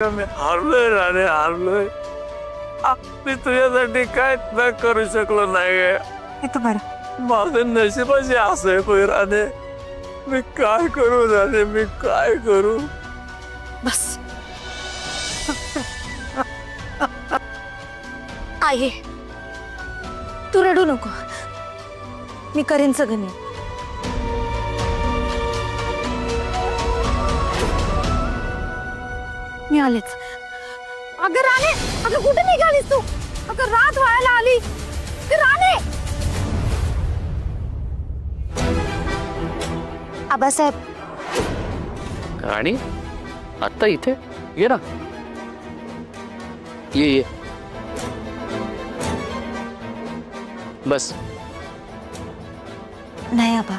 मी हारलोय राणे, हारलोय. मी तुझ्यासाठी काय न करू शकलो नाही. माझं नशिबाची असं आहे होय राणे. मी काय करू राणे, मी काय करू. बस आई, तू रडू नको. मी करेन सगळं. मी आलेच. अगं राणे, अगं कुठे निघालीस तू? अगं रात व्हायला आली. राणे, आबासाहेब. राणी, आता इथे ये ना. ये बस. नाही आबा,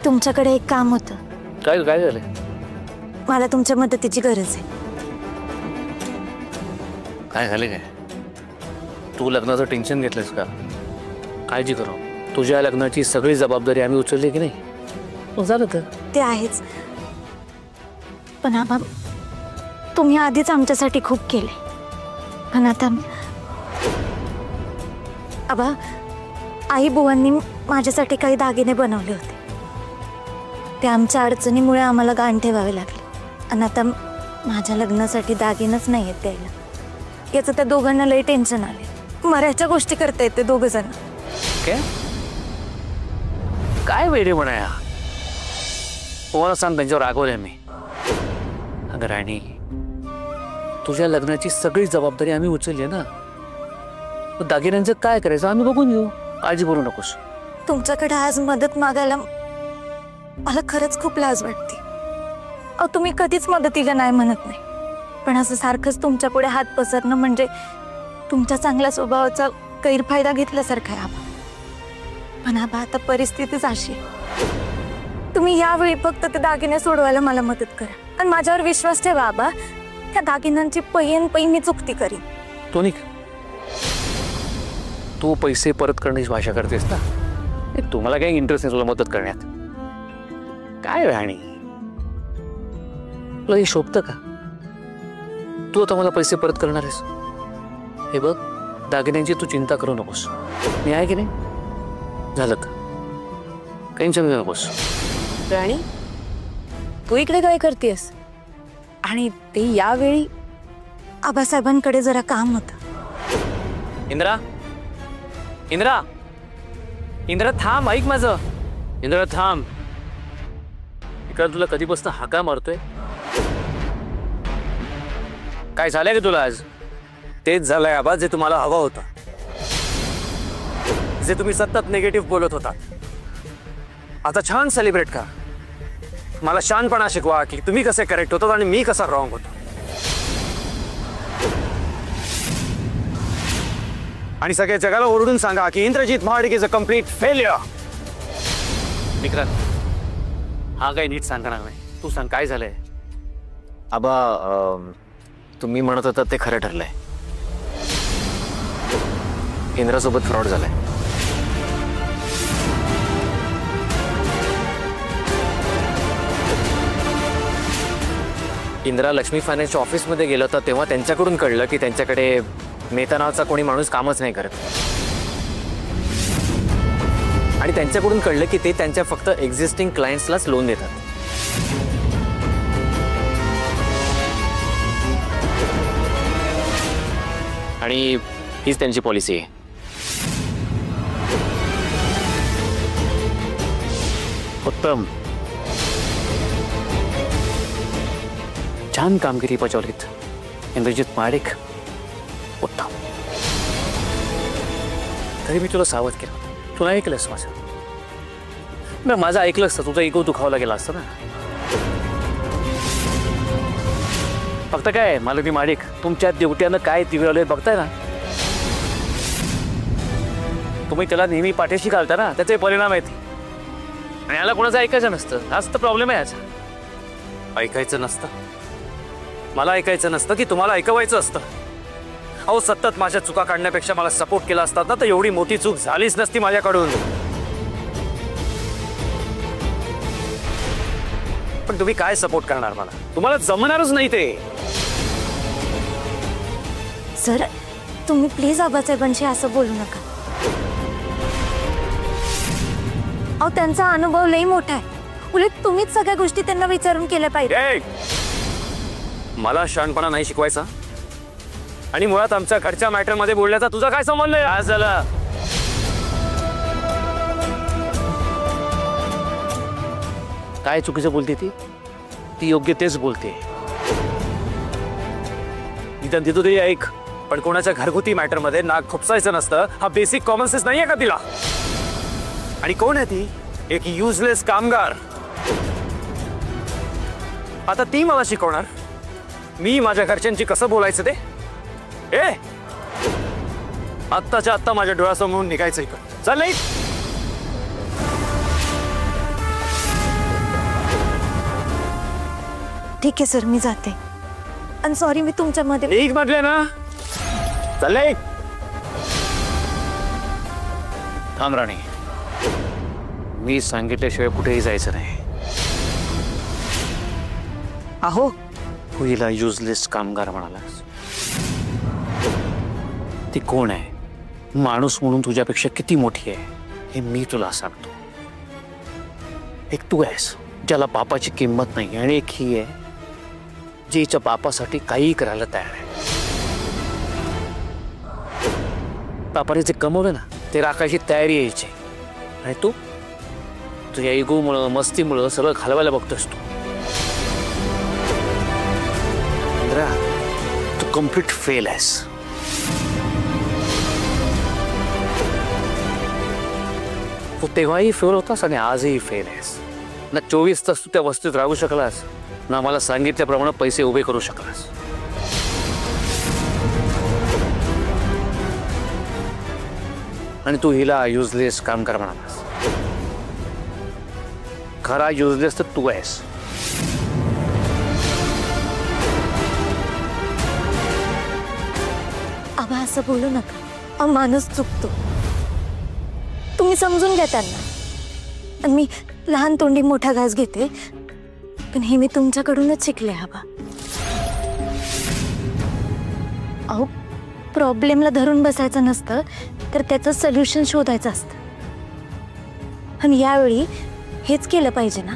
तुमच्याकडे एक काम होतं. काय काय झालं? मला तुमच्या मदतीची गरज आहे. काय झाले काय? तू लग्नाचं टेन्शन घेतलंस का? काळजी करू. तुझ्या लग्नाची सगळी जबाबदारी आम्ही उचलली की नाही? झालं तर ते आहेच. पण आबा, तुम्ही आधीच आमच्यासाठी खूप केले. पण आता आबा, आई बुवांनी माझ्यासाठी काही दागिने बनवले होते. ते आमच्या अडचणीमुळे आम्हाला गहाण ठेवावे लागले. आणि आता माझ्या लग्नासाठी दागिनच नाही आहेत द्यायला. याचं त्या दोघांना लई टेन्शन आले. मरायच्या गोष्टी करतायत ते दोघ जण. काय वेडे म्हणाया. तुम्हाला सांग, त्यांच्यावर रागवले मी. अगं राणी, तुझ्या लग्नाची सगळी जबाबदारी आम्ही उचलली ना. दागिन्यांचं काय करायचं आम्ही बघून घेऊ. काळजी करू नकोस. तुमच्याकडे आज मदत मागायला मला खरंच खूप लाज वाटते. अहो, तुम्ही कधीच मदतीला नाही म्हणत नाही. पण असं सारखंच तुमच्या पुढे हात पसरणं म्हणजे तुमच्या चांगल्या स्वभावाचा गैरफायदा घेतल्यासारखं आहे आबा. पण आबा, आता परिस्थितीच अशी आहे. तुम्ही यावेळी फक्त ते दागिने सोडवायला मला मदत करा. आणि माझ्यावर विश्वास ठेवा आबा. त्या दागिन्यांची पै मी चुकती करीन. तू पैसे परत करण्याची भाषा करतेस ना. तुम्हाला काही इंटरेस्ट नाही तुला मदत करण्यात. काय राणी, तुला हे शोभतं का? तू आता मला पैसे परत करणार आहेस? हे बघ, दागिन्यांची तू चिंता करू नकोस. मी आहे की नाही? झालं का? टेन्शन घेऊ नकोस. राणी, तू इकडे काय करतेस? आणि ते यावेळी? आबासाहेबांकडे जरा काम होतं. इंद्रा, इंद्रा, इंद्रा थांब, ऐक माझं. इंद्रा थांब. इकडे तुला कधीपासून हाका मारतोय. काय झालंय का तुला आज? तेच झालंय आबा जे तुम्हाला हवं होतं. जे तुम्ही सतत निगेटिव्ह बोलत होता. आता छान सेलिब्रेट करा. मला शानपणा शिकवा की तुम्ही कसे करेक्ट होतात आणि मी कसा रॉंग होतो. आणि सगळ्या जगाला ओरडून सांगा की Indrajeet Mahadik is a complete failure. Vikrant, हा काही नीट सांगणार नाही. तू सांग, काय झालंय? आबा, तुम्ही म्हणत होता ते खरं ठरलंय. इंद्रासोबत फ्रॉड झालाय. इंद्रा लक्ष्मी फायनान्सच्या ऑफिसमध्ये गेला होता तेव्हा त्यांच्याकडून कळलं की त्यांच्याकडे मेहता नावाचा कोणी माणूस कामच नाही करत. आणि त्यांच्याकडून कळलं की ते त्यांच्या फक्त एक्झिस्टिंग क्लायंट्सलाच लोन देतात. आणि हीच त्यांची पॉलिसी आहे. उत्तम, छान कामगिरी बजावलीत इंद्रजीत महाडिक. उत्तम. तरी मी तुला सावध केलं. तुला ऐकलंस माझं? मग माझं ऐकलंस तर तुझा इगो दुखावला गेला असतं ना. फक्त काय मालती महाडिक, तुमच्या देवट्यानं काय दिवळलंय बघताय ना. तुम्ही त्याला नेहमी पाठीशी घालता ना, त्याचे परिणाम आहेत. आणि याला कोणाचं ऐकायचं नसतं. हाच तर प्रॉब्लेम आहे याचा. ऐकायचं नसतं? मला ऐकायचं नसतं की तुम्हाला ऐकवायचं असतं? अहो, सतत माझ्या चुका काढण्यापेक्षा मला सपोर्ट केला असतात ना तर एवढी मोठी चूक झालीच नसती माझ्याकडून. पण तुम्ही काय सपोर्ट करणार मला? तुम्हाला जमणारच नाही ते. सर तुम्ही प्लीज आबासाहेबांशी असं बोलू नका. अहो त्यांचा अनुभव लई मोठा आहे. उलट तुम्हीच सगळ्या गोष्टी त्यांना विचारून केल्या पाहिजे. मला शहाणपणा नाही शिकवायचा आणि मुळात आमच्या घरच्या मॅटर मध्ये बोलण्याचा तुझा काय संबंध आहे? काय झालं? काय चुकीचं बोलते ती योग्य तेच बोलते. निदान तिथं तरी ऐक, पण कोणाच्या घरगुती मॅटर मध्ये नाक खुपसायचं नसतं हा बेसिक कॉमन सेन्स नाहीये का तिला? आणि कोण आहे ती? एक युजलेस कामगार. आता ती मला शिकवणार मी माझ्या घरच्यांची कसं बोलायचं ते? ए आत्ताच्या आत्ता माझ्या डोळ्यासमोर निघायचं इकडं. चल नाही. ठीक आहे सर मी जाते. आणि सॉरी मी तुमच्यामध्ये. एक म्हटले ना. चल नाही. थांब राणी, मी सांगितल्याशिवाय कुठेही जायचं नाही. अहो तू हिला युजलेस कामगार म्हणालास. ती कोण आहे, माणूस म्हणून तुझ्यापेक्षा किती मोठी आहे हे मी तुला सांगतो. एक तू आहेस ज्याला बापाची किंमत नाही, आणि एक ही आहे जी हिच्या बापासाठी काहीही करायला तयार आहे. बापाने जे कमवलं ना ते राखायची तयारी यायची, आणि तू तुझ्या इगोमुळं मस्तीमुळं सगळं घालवायला बघतोस. तू कम्प्लीट फेल आहेस. तू तेव्हाही फेल होतास आणि आजही फेल आहेस. ना 24 तास तू त्या वस्तीत राहू शकलास, ना मला सांगितल्याप्रमाणे पैसे उभे करू शकलास. आणि तू हिला युजलेस कामगार म्हणालास. खरा युजलेस तर तू आहेस. आबा असं बोलू नका. अहो माणूस चुकतो, तुम्ही समजून घ्या त्यांना. आणि मी लहान तोंडी मोठा घास घेते, पण हे मी तुमच्याकडूनच शिकले. आबा अहो प्रॉब्लेमला धरून बसायचं नसतं, तर त्याचं सोल्युशन शोधायचं असतं. आणि यावेळी हेच केलं पाहिजे ना.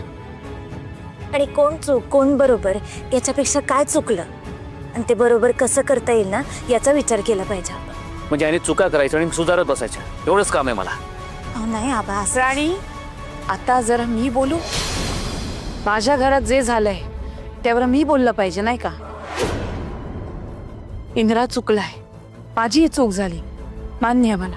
आणि कोण चूक कोण बरोबर याच्यापेक्षा काय चुकलं आणि ते बरोबर कसं करता येईल ना याचा विचार केला पाहिजे. म्हणजे आणि चुका करायच्या आणि सुधारत बसायच्या, एवढंच काम आहे मला. अहो नाही आबा असं. राणी आता जरा मी बोलू. माझ्या घरात जे झालंय त्यावर मी बोललं पाहिजे नाही का? इंद्रा चुकलाय, माझी चूक झाली, मान्य आहे मला.